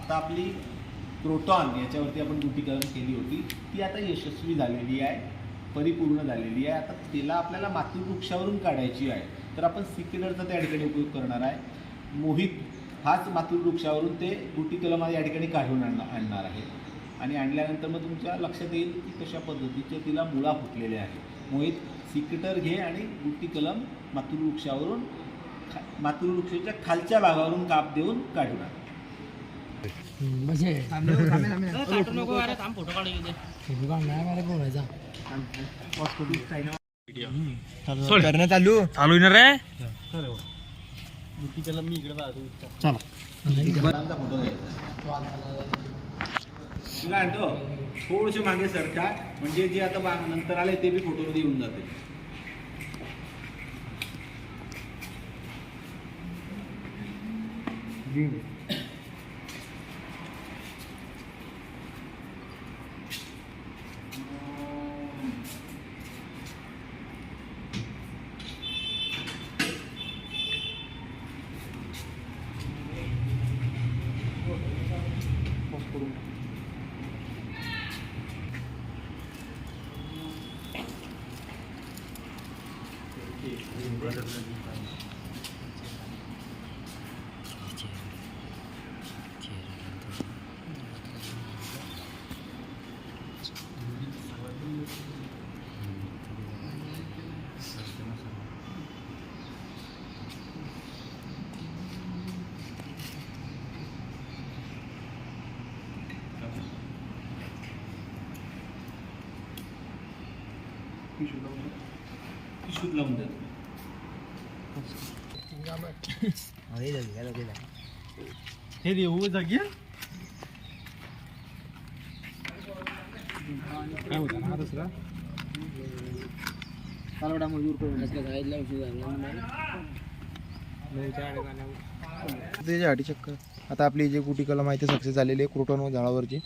आता आपली क्रोटॉन याच्यावरती आपण गुटी कलम केली होती, ती आता यशस्वी झालेली आहे, परिपूर्ण झालेली आहे. आता तिला आपल्याला मातृवृक्षावरून काढायची आहे. तर आपण सिकेडरचा त्या ठिकाणी उपयोग करणार आहे. मोहित हाच मातृवृक्षावरून ते गुटी कलम या ठिकाणी काढून आणणार आहे. आणि आणल्यानंतर मग तुमच्या लक्षात येईल की कशा पद्धतीचे तिला मुळा फुटलेल्या आहेत. मोहित सिकेटर घे आणि गुटी कलम मातृवृक्षावरून मातृवृक्षाच्या खालच्या भागावरून काप देऊन काढून आण. चालू येणार रे. फोटो घ्यायचा आणतो थोडेसे मागे सरका, म्हणजे जे आता नंतर आले ते बी फोटोमध्ये येऊन जाते. पिशवीत लावून द्या. हे देऊ जागी काय होतं ना दुसरा त्याच्यासाठी चक्कर. आता आपली जी गुटी कलम आहे ती सक्सेस झालेली आहे क्रोटॉन झाडावरची.